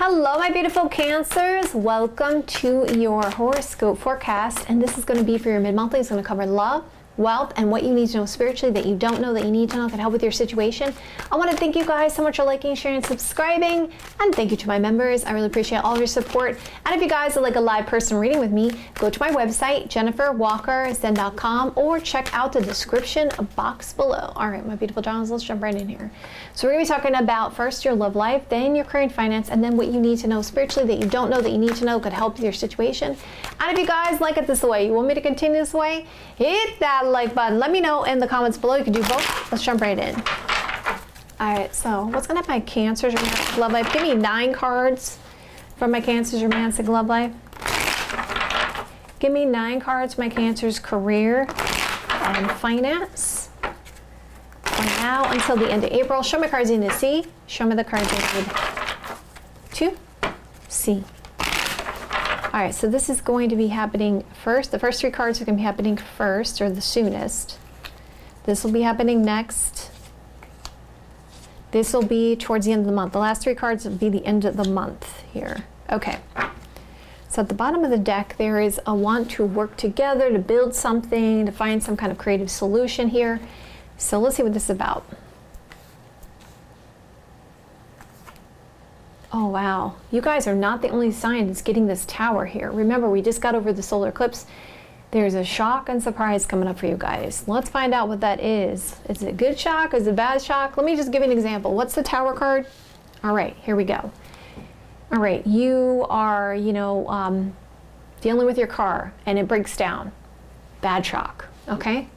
Hello, my beautiful Cancers. Welcome to your horoscope forecast. And this is going to be for your mid-monthly. It's going to cover love, wealth, and what you need to know spiritually that you don't know that you need to know can help with your situation. I want to thank you guys so much for liking, sharing, and subscribing. And thank you to my members. I really appreciate all of your support. And if you guys would like a live person reading with me, go to my website, JenniferWalkerZen.com, or check out the description box below. All right, my beautiful Johns, let's jump right in here. So we're going to be talking about first your love life, then your career and finance, and then what you need to know spiritually that you don't know that you need to know could help with your situation. And if you guys like it this way, you want me to continue this way, hit that like button. Let me know in the comments below. You can do both. Let's jump right in. All right, so what's going to my Cancer's romantic love life? Give me 9 cards for my Cancer's romantic love life. Give me 9 cards for my Cancer's career and finance. From now until the end of April. Show me cards you need to see. Show me the cards you need to see. All right, so this is going to be happening first. The first 3 cards are going to be happening first, or the soonest. This will be happening next. This will be towards the end of the month. The last 3 cards will be the end of the month here. Okay. So at the bottom of the deck, there is a want to work together, to build something, to find some kind of creative solution here. So let's see what this is about. Oh, wow. You guys are not the only sign that's getting this tower here. Remember, we just got over the solar eclipse. There's a shock and surprise coming up for you guys. Let's find out what that is. Is it a good shock? Is it a bad shock? Let me just give you an example. What's the tower card? All right, here we go. All right, you are, dealing with your car and it breaks down. Bad shock, okay?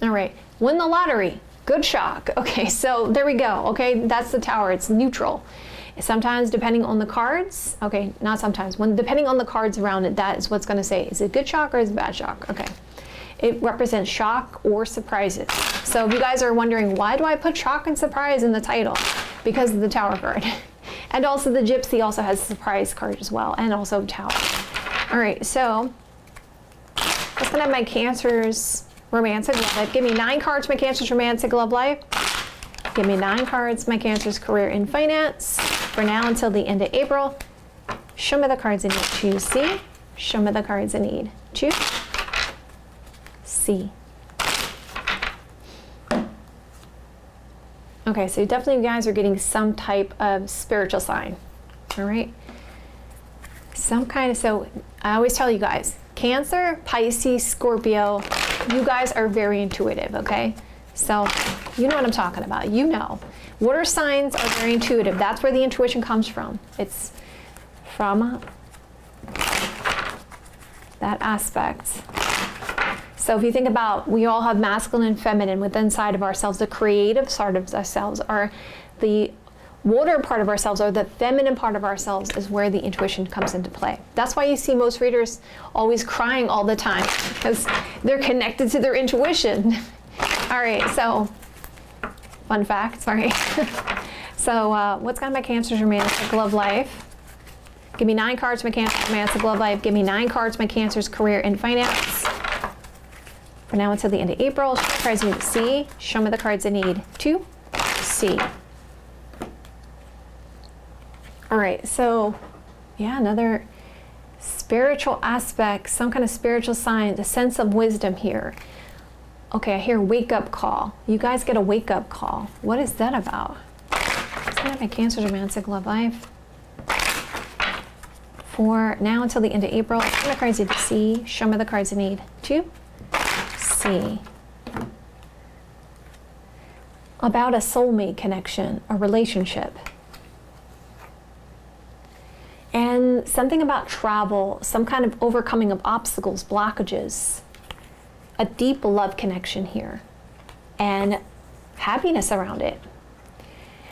All right, win the lottery. Good shock. Okay, so there we go. Okay, that's the tower. It's neutral. Sometimes, depending on the cards, okay, not sometimes, depending on the cards around it, that is what's going to say, is it a good shock or is it a bad shock? Okay. It represents shock or surprises. So if you guys are wondering, why do I put shock and surprise in the title? Because of the tower card. And also the gypsy also has a surprise card as well, and also tower. All right, so let's gonna have my Cancer's romantic love life. Give me 9 cards, my Cancer's romantic love life. Give me 9 cards, my Cancer's career and finance. For now until the end of April. Show me the cards I need to see. Show me the cards I need to see. Okay, so definitely you guys are getting some type of spiritual sign. All right? Some kind of, so I always tell you guys, Cancer, Pisces, Scorpio, you guys are very intuitive, okay? So you know what I'm talking about. You know. Water signs are very intuitive. That's where the intuition comes from. It's from that aspect. So if you think about, we all have masculine and feminine within inside of ourselves. The creative side of ourselves, are the water part of ourselves, or the feminine part of ourselves is where the intuition comes into play. That's why you see most readers always crying all the time, because they're connected to their intuition. All right, so fun fact, sorry. So what's got my Cancer's romantic love life? Give me 9 cards, my Cancer's romantic love life. Give me 9 cards, my Cancer's career and finance. For now until the end of April. Show me the cards I need to see. Show me the cards I need to see. All right, so yeah, another spiritual aspect, some kind of spiritual sign, a sense of wisdom here. Okay, I hear wake up call. You guys get a wake up call. What is that about? It's gonna my Cancer's romantic love life. For now until the end of April. Show me the cards I need to see. Show me the cards I need to see. About a soulmate connection, a relationship. And something about travel, some kind of overcoming of obstacles, blockages. A deep love connection here and happiness around it.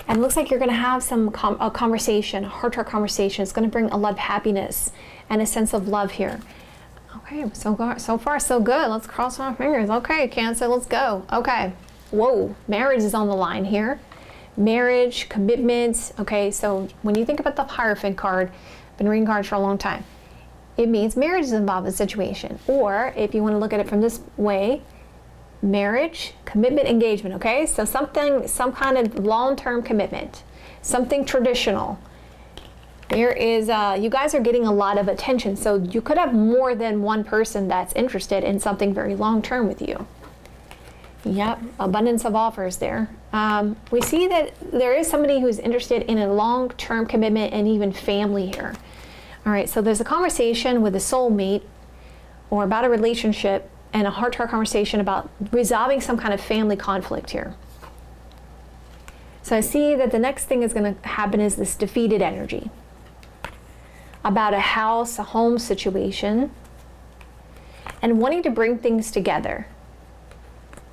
And it looks like you're going to have a conversation, a heart-to-heart conversation. It's going to bring a lot of happiness and a sense of love here. Okay, so far so good. Let's cross our fingers. Okay, Cancer, let's go. Okay, whoa, marriage is on the line here. Marriage, commitment. Okay, so when you think about the Hierophant card, I've been reading cards for a long time. It means marriage is involved in the situation. Or if you want to look at it from this way, marriage, commitment, engagement, okay? So some kind of long-term commitment, something traditional. There is, you guys are getting a lot of attention. So you could have more than one person that's interested in something very long-term with you. Yep, abundance of offers there. We see that there is somebody who's interested in a long-term commitment and even family here. All right, so there's a conversation with a soulmate or about a relationship and a heart-to-heart conversation about resolving some kind of family conflict here. So I see that the next thing is going to happen is this defeated energy about a house, a home situation, and wanting to bring things together.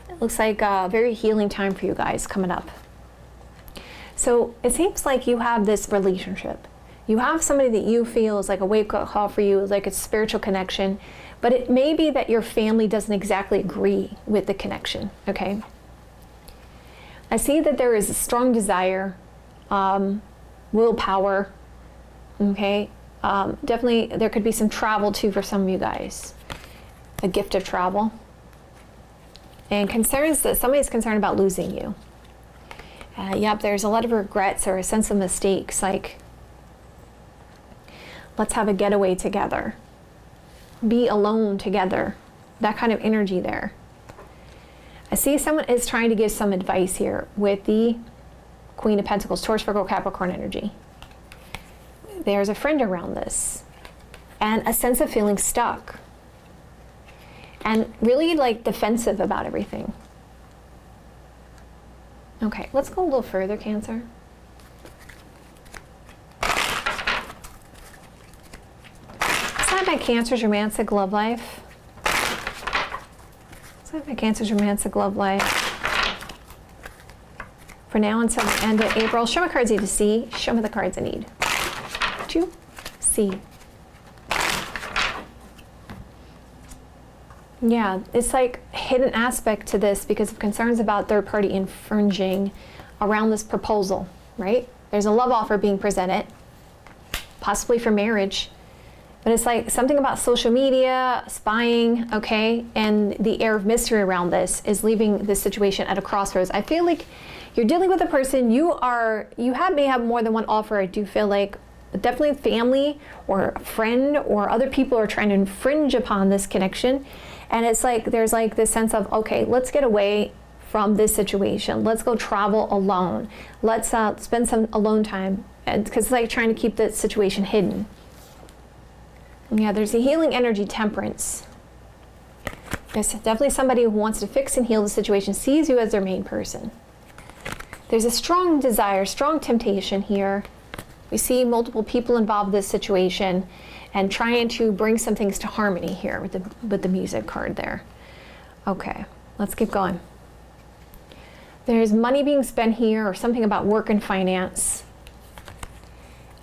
It looks like a very healing time for you guys coming up. So it seems like you have this relationship. You have somebody that you feel is like a wake-up call for you, like a spiritual connection, but it may be that your family doesn't exactly agree with the connection, okay? I see that there is a strong desire, willpower, okay? Definitely there could be some travel too for some of you guys, a gift of travel. And concerns that somebody's concerned about losing you. Yep, there's a lot of regrets or a sense of mistakes, like, let's have a getaway together. Be alone together. That kind of energy there. I see someone is trying to give some advice here with the Queen of Pentacles, Taurus, Virgo, Capricorn energy. There's a friend around this. And a sense of feeling stuck. And really like defensive about everything. Okay, let's go a little further, Cancer. It's not my Cancer's romantic love life. It's not my Cancer's romantic love life. For now until the end of April, show me cards I need to see. Show me the cards I need to see. Yeah, it's like hidden aspect to this because of concerns about third party infringing around this proposal, right? There's a love offer being presented, possibly for marriage, but it's like something about social media, spying, okay? And the air of mystery around this is leaving this situation at a crossroads. I feel like you're dealing with a person, may have more than one offer. I do feel like definitely family or a friend or other people are trying to infringe upon this connection. And it's like, there's like this sense of, okay, let's get away from this situation. Let's go travel alone. Let's spend some alone time. Because it's like trying to keep the situation hidden. Yeah, there's a healing energy, temperance. There's definitely somebody who wants to fix and heal the situation, sees you as their main person. There's a strong desire, strong temptation here. We see multiple people involved in this situation and trying to bring some things to harmony here with the music card there. Okay, let's keep going. There's money being spent here or something about work and finance.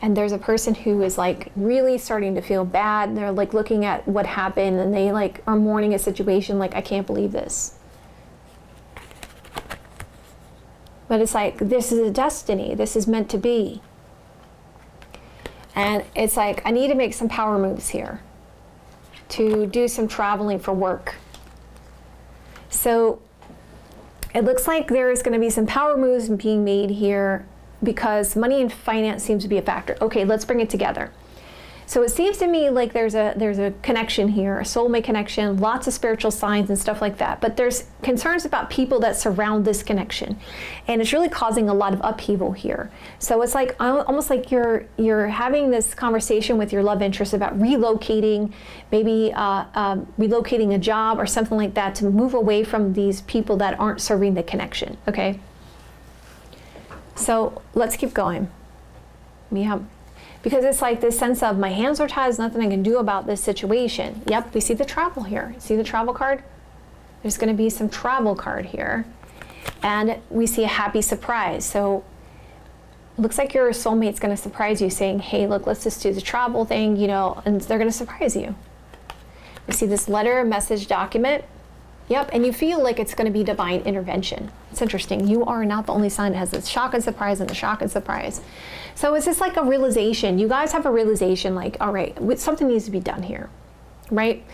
And there's a person who is like really starting to feel bad. They're like looking at what happened and they like are mourning a situation like, I can't believe this. But it's like, this is a destiny. This is meant to be. And it's like, I need to make some power moves here to do some traveling for work. So it looks like there is going to be some power moves being made here because money and finance seems to be a factor. Okay, let's bring it together. So it seems to me like there's a connection here, a soulmate connection, lots of spiritual signs and stuff like that. But there's concerns about people that surround this connection. And it's really causing a lot of upheaval here. So it's like almost like you're having this conversation with your love interest about relocating, maybe relocating a job or something like that to move away from these people that aren't serving the connection, okay? So let's keep going. Yeah. Because it's like this sense of my hands are tied, there's nothing I can do about this situation. Yep, we see the travel here. See the travel card? There's going to be some travel card here. And we see a happy surprise. So it looks like your soulmate's going to surprise you saying, hey, look, let's just do the travel thing, you know, and they're going to surprise you. We see this letter, message, document. Yep, and you feel like it's going to be divine intervention. It's interesting. You are not the only sign that has this shock and surprise and the shock and surprise. So it's just like a realization. You guys have a realization like, all right, something needs to be done here, right?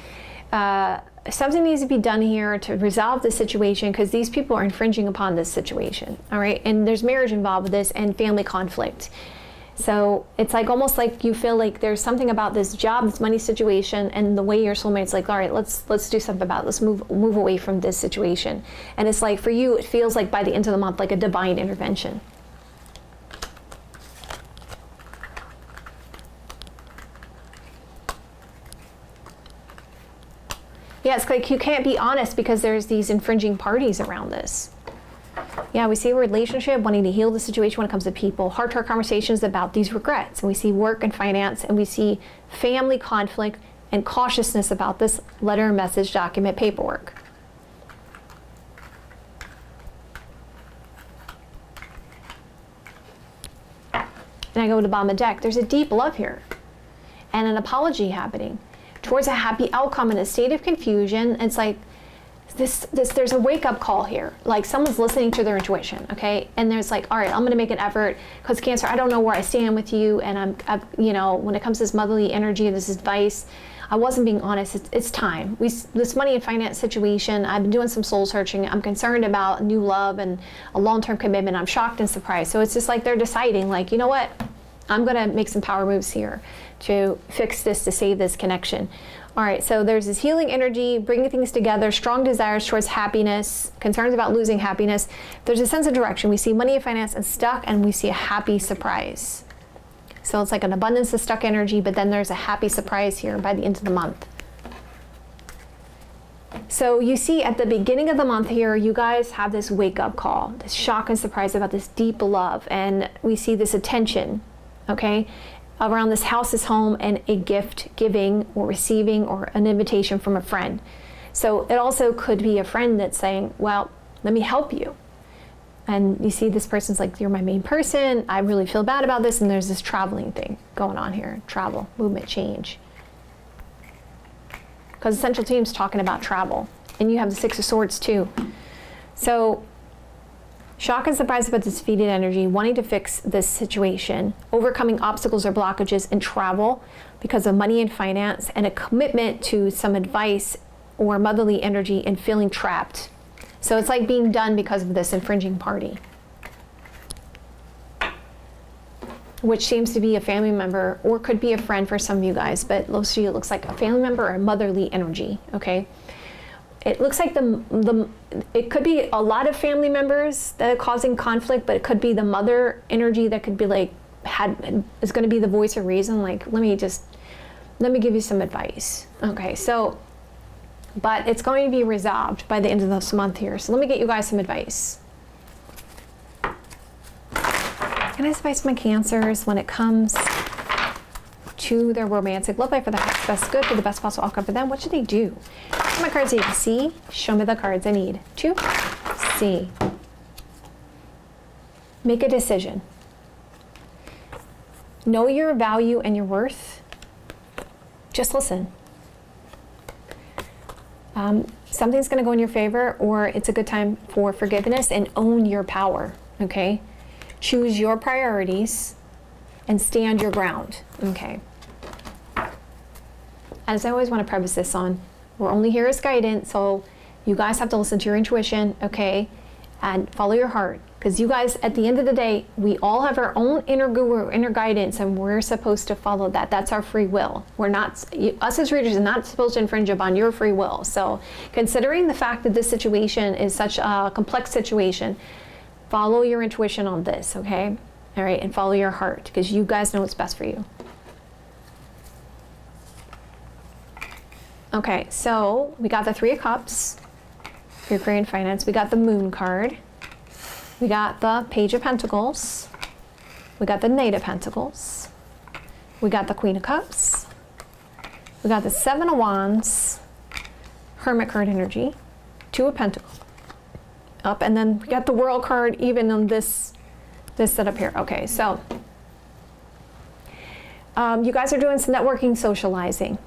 Something needs to be done here to resolve the situation because these people are infringing upon this situation, all right? And there's marriage involved with this and family conflict. So it's like almost like you feel like there's something about this job, this money situation, and the way your soulmate's like, all right, let's do something about it. Let's move away from this situation. And it's like for you, it feels like by the end of the month, like a divine intervention. Yeah, it's like you can't be honest because there's these infringing parties around this. Yeah, we see a relationship wanting to heal the situation when it comes to people. Heart-to-heart conversations about these regrets. And we see work and finance, and we see family conflict and cautiousness about this letter, message, document, paperwork. And I go to the bottom of the deck. There's a deep love here and an apology happening towards a happy outcome in a state of confusion. It's like, there's a wake-up call here, like someone's listening to their intuition, okay? And there's like, all right, I'm gonna make an effort because Cancer, I don't know where I stand with you, and I'm you know, when it comes to this motherly energy, this advice, I wasn't being honest. It's time. This money and finance situation, I've been doing some soul searching. I'm concerned about new love and a long-term commitment. I'm shocked and surprised. So it's just like they're deciding, like, you know what? I'm gonna make some power moves here to fix this, to save this connection. All right, so there's this healing energy, bringing things together, strong desires towards happiness, concerns about losing happiness. There's a sense of direction. We see money and finance and stuck, and we see a happy surprise. So it's like an abundance of stuck energy, but then there's a happy surprise here by the end of the month. So you see at the beginning of the month here, you guys have this wake-up call, this shock and surprise about this deep love, and we see this attention, okay? Around this house, this home, and a gift giving or receiving or an invitation from a friend. So it also could be a friend that's saying, well, let me help you. And you see this person's like, you're my main person, I really feel bad about this, and there's this traveling thing going on here. Travel, movement, change. Because Essential Team's talking about travel. And you have the Six of Swords too. So shock and surprise about this defeated energy, wanting to fix this situation, overcoming obstacles or blockages in travel because of money and finance, and a commitment to some advice or motherly energy and feeling trapped. So it's like being done because of this infringing party, which seems to be a family member or could be a friend for some of you guys, but most of you, it looks like a family member or a motherly energy, okay? It looks like it could be a lot of family members that are causing conflict, but it could be the mother energy that could be like, is going to be the voice of reason. Like, let me give you some advice. Okay, so, but it's going to be resolved by the end of this month here. So let me get you guys some advice. Can I advise my Cancers when it comes to their romantic love life for the best good, for the best possible outcome for them? What should they do? My cards need to see. Show me the cards I need to see. Make a decision. Know your value and your worth. Just listen. Something's going to go in your favor, or it's a good time for forgiveness, and own your power, okay? Choose your priorities and stand your ground, okay? As I always want to preface this on, we're only here as guidance, so you guys have to listen to your intuition, okay? And follow your heart. Because you guys, at the end of the day, we all have our own inner guru, inner guidance, and we're supposed to follow that. That's our free will. We're not, us as readers are not supposed to infringe upon your free will. So considering the fact that this situation is such a complex situation, follow your intuition on this, okay? All right, and follow your heart, because you guys know what's best for you. Okay, so we got the Three of Cups for your career and finance. We got the Moon card. We got the Page of Pentacles. We got the Knight of Pentacles. We got the Queen of Cups. We got the Seven of Wands, Hermit card energy, Two of Pentacles up, and then we got the World card even on this setup here. Okay, so you guys are doing some networking, socializing.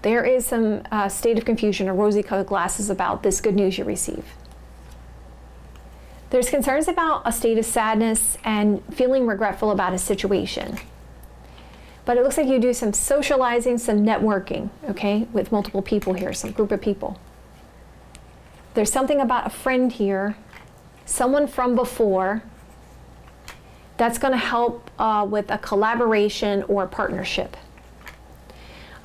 There is some state of confusion or rosy-colored glasses about this good news you receive. There's concerns about a state of sadness and feeling regretful about a situation. But it looks like you do some socializing, some networking, okay, with multiple people here, some group of people. There's something about a friend here, someone from before, That's going to help with a collaboration or partnership.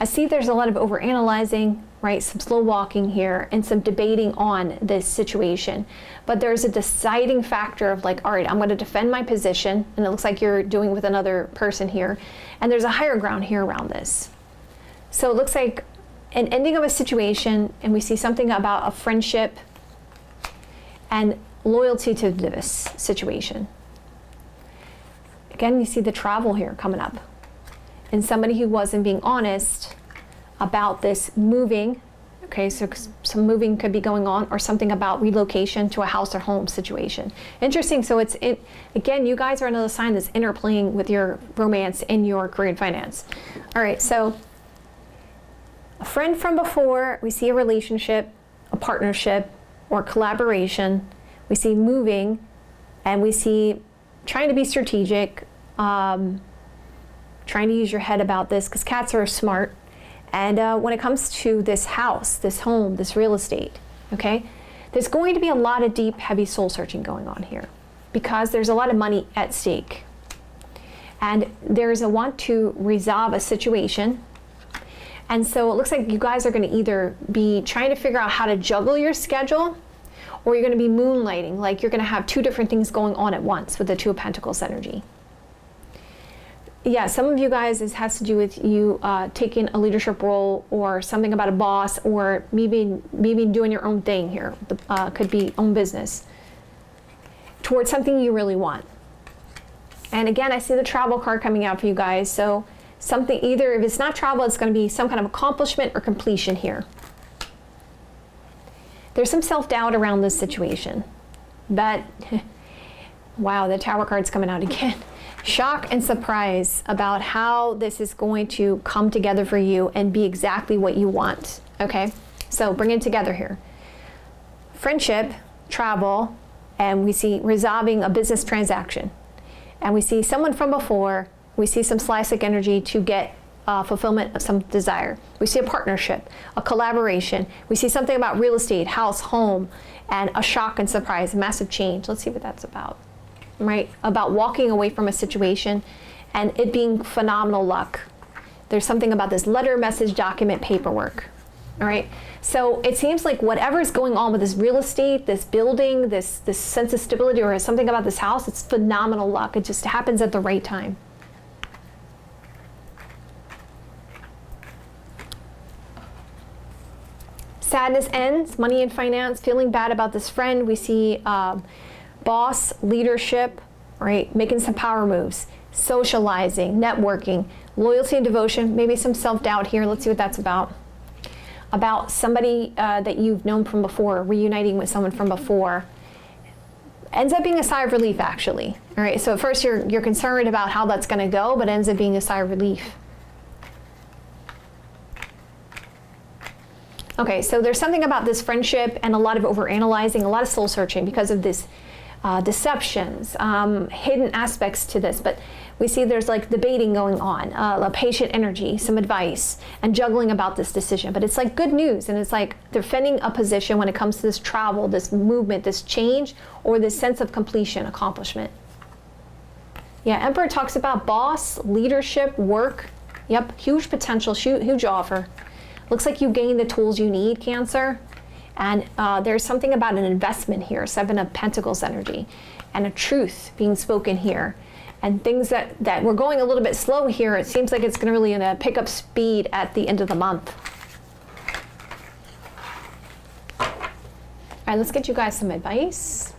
I see there's a lot of overanalyzing, right? Some slow walking here and some debating on this situation. But there's a deciding factor of like, all right, I'm going to defend my position. And it looks like you're doing with another person here. And there's a higher ground here around this. So it looks like an ending of a situation, and we see something about a friendship and loyalty to this situation. Again, you see the travel here coming up. And somebody who wasn't being honest about this moving, okay, so some moving could be going on, or something about relocation to a house or home situation. Interesting, so again, you guys are another sign that's interplaying with your romance and your career and finance. All right, so a friend from before, we see a relationship, a partnership, or collaboration. We see moving, and we see trying to be strategic, trying to use your head about this, because cats are smart. And when it comes to this house, this home, this real estate, okay, there's going to be a lot of deep, heavy soul searching going on here, because there's a lot of money at stake. And there's a want to resolve a situation. And so it looks like you guys are going to either be trying to figure out how to juggle your schedule, or you're going to be moonlighting, like you're going to have two different things going on at once with the Two of Pentacles energy. Yeah, some of you guys, this has to do with you taking a leadership role, or something about a boss, or maybe doing your own thing here. Could be own business towards something you really want. And again, I see the travel card coming out for you guys. So something, either if it's not travel, it's going to be some kind of accomplishment or completion here. There's some self-doubt around this situation. But, wow, the Tower card's coming out again. Shock and surprise about how this is going to come together for you and be exactly what you want, okay? So bring it together here. Friendship, travel, and we see resolving a business transaction. And we see someone from before. We see some Slysic energy to get fulfillment of some desire. We see a partnership, a collaboration. We see something about real estate, house, home, and a shock and surprise, a massive change. Let's see what that's about. Right? About walking away from a situation and it being phenomenal luck. There's something about this letter, message, document, paperwork. All right? So it seems like whatever is going on with this real estate, this building, this sense of stability, or something about this house, it's phenomenal luck. It just happens at the right time. Sadness ends, money and finance, feeling bad about this friend. We see boss, leadership, right? Making some power moves, socializing, networking, loyalty and devotion, maybe some self-doubt here. Let's see what that's about. About somebody that you've known from before, reuniting with someone from before. Ends up being a sigh of relief, actually. All right, so at first you're concerned about how that's going to go, but ends up being a sigh of relief. Okay, so there's something about this friendship and a lot of overanalyzing, a lot of soul searching because of this deceptions, hidden aspects to this. But we see there's like debating going on, a patient energy, some advice, and juggling about this decision. But it's like good news, and it's like defending a position when it comes to this travel, this movement, this change, or this sense of completion, accomplishment. Yeah, Emperor talks about boss, leadership, work. Yep, huge potential, huge offer. Looks like you gain the tools you need, Cancer. And there's something about an investment here, Seven of Pentacles energy, and a truth being spoken here. And things that we're going a little bit slow here, it seems like it's going to really pick up speed at the end of the month. All right, let's get you guys some advice.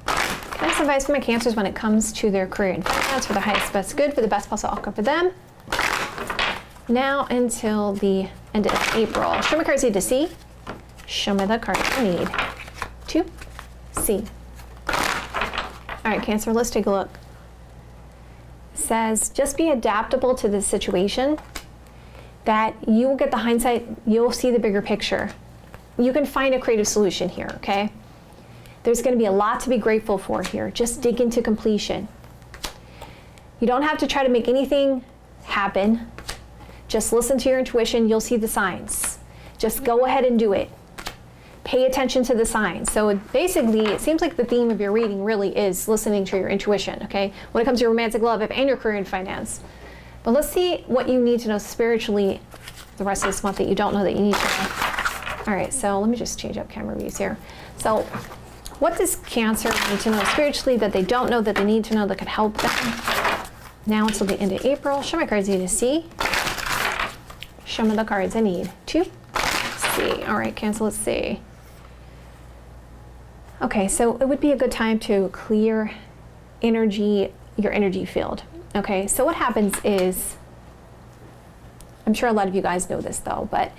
Can I have some advice for my Cancers when it comes to their career and finance for the highest, best good, for the best possible outcome for them? Now until the end of April. Show me cards you need to see. Show me the cards you need to see. All right, Cancer, let's take a look. It says, just be adaptable to this situation, that you will get the hindsight, you'll see the bigger picture. You can find a creative solution here, okay? There's going to be a lot to be grateful for here. Just dig into completion. You don't have to try to make anything happen. Just listen to your intuition. You'll see the signs. Just go ahead and do it. pay attention to the signs. So basically, it seems like the theme of your reading really is listening to your intuition, okay? When it comes to your romantic love and your career and finance. But let's see what you need to know spiritually the rest of this month that you don't know that you need to know. All right, so let me just change up camera views here. So what does Cancer need to know spiritually that they don't know that they need to know that could help them? Now until the end of April. Show my cards I need to see. Show me the cards I need to see. All right, Cancer, let's see. Okay, so it would be a good time to clear energy, your energy field. Okay, so what happens is, I'm sure a lot of you guys know this though, but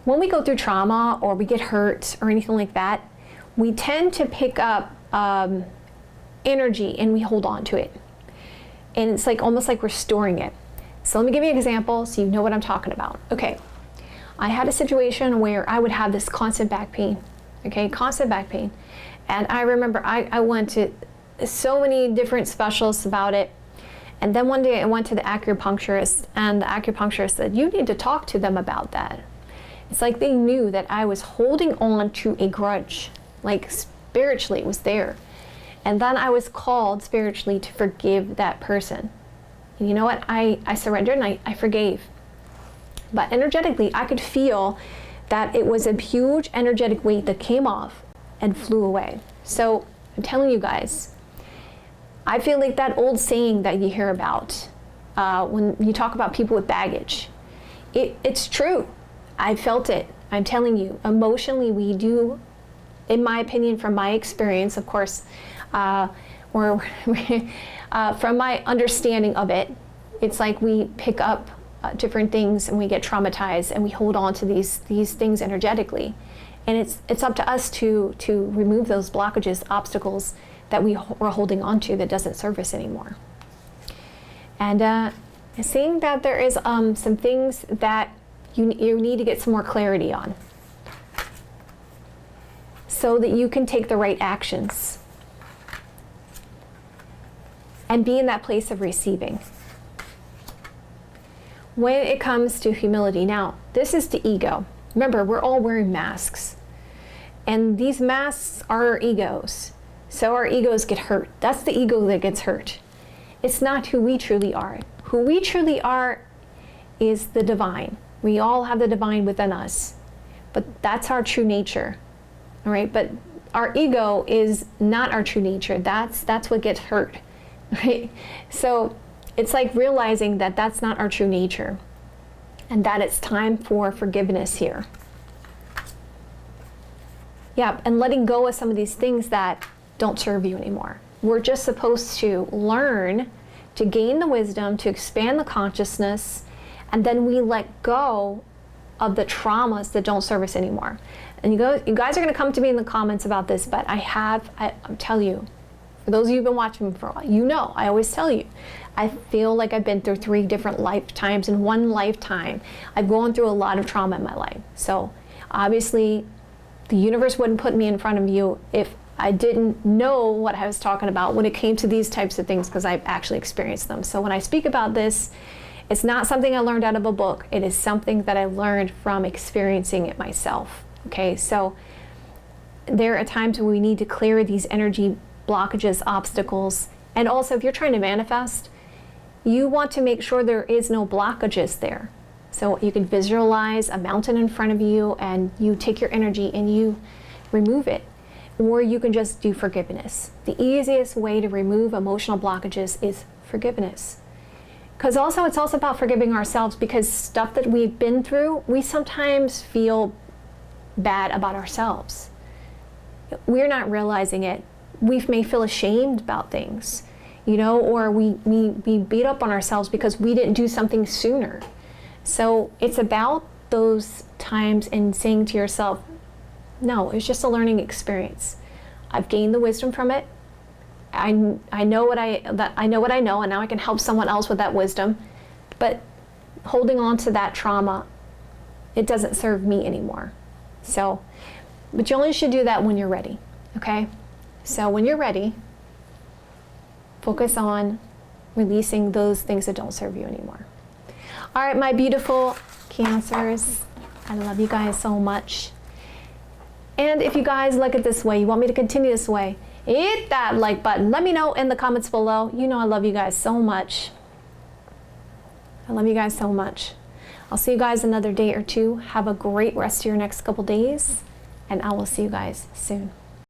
when we go through trauma or we get hurt or anything like that, we tend to pick up energy and we hold on to it. And it's like almost like we're storing it. So let me give you an example so you know what I'm talking about. Okay, I had a situation where I would have this constant back pain. Okay, constant back pain. And I remember I went to so many different specialists about it. And then one day I went to the acupuncturist, and the acupuncturist said, you need to talk to them about that. It's like they knew that I was holding on to a grudge, like spiritually it was there. And then I was called spiritually to forgive that person. And you know what? I surrendered and I forgave. But energetically, I could feel that it was a huge energetic weight that came off and flew away. So I'm telling you guys, I feel like that old saying that you hear about when you talk about people with baggage, it's true. I felt it. I'm telling you, emotionally we do, in my opinion, from my experience, of course, or from my understanding of it, it's like we pick up different things and we get traumatized and we hold on to these things energetically. And it's up to us to remove those blockages, obstacles that we're holding on to that doesn't serve us anymore. And seeing that there is some things that you need to get some more clarity on so that you can take the right actions and be in that place of receiving. When it comes to humility, now this is the ego. Remember, we're all wearing masks, and these masks are our egos. So our egos get hurt. That's the ego that gets hurt. It's not who we truly are. Who we truly are is the divine. We all have the divine within us, but that's our true nature. All right, but our ego is not our true nature. That's what gets hurt, right? So it's like realizing that that's not our true nature and that it's time for forgiveness here. Yeah, and letting go of some of these things that don't serve you anymore. We're just supposed to learn to gain the wisdom, to expand the consciousness, and then we let go of the traumas that don't serve us anymore. And you guys are going to come to me in the comments about this, but I'm telling you, for those of you who've been watching me for a while, you know, I always tell you, I feel like I've been through 3 different lifetimes in one lifetime. I've gone through a lot of trauma in my life. So obviously, the universe wouldn't put me in front of you if I didn't know what I was talking about when it came to these types of things, because I've actually experienced them. So when I speak about this, it's not something I learned out of a book. It is something that I learned from experiencing it myself. Okay, so there are times when we need to clear these energy blockages, obstacles, and also if you're trying to manifest, you want to make sure there is no blockages there. So you can visualize a mountain in front of you and you take your energy and you remove it. Or you can just do forgiveness. The easiest way to remove emotional blockages is forgiveness. Because also it's also about forgiving ourselves, because stuff that we've been through, we sometimes feel bad about ourselves. We're not realizing it. We may feel ashamed about things, you know, or we beat up on ourselves because we didn't do something sooner. So it's about those times and saying to yourself, no, it's just a learning experience. I've gained the wisdom from it. I know what I know, and now I can help someone else with that wisdom. But holding on to that trauma, it doesn't serve me anymore. So, but you only should do that when you're ready, okay? So when you're ready, focus on releasing those things that don't serve you anymore. All right, my beautiful Cancers, I love you guys so much. And if you guys like it this way, you want me to continue this way, hit that like button. Let me know in the comments below. You know I love you guys so much. I love you guys so much. I'll see you guys another day or two. Have a great rest of your next couple days, and I will see you guys soon.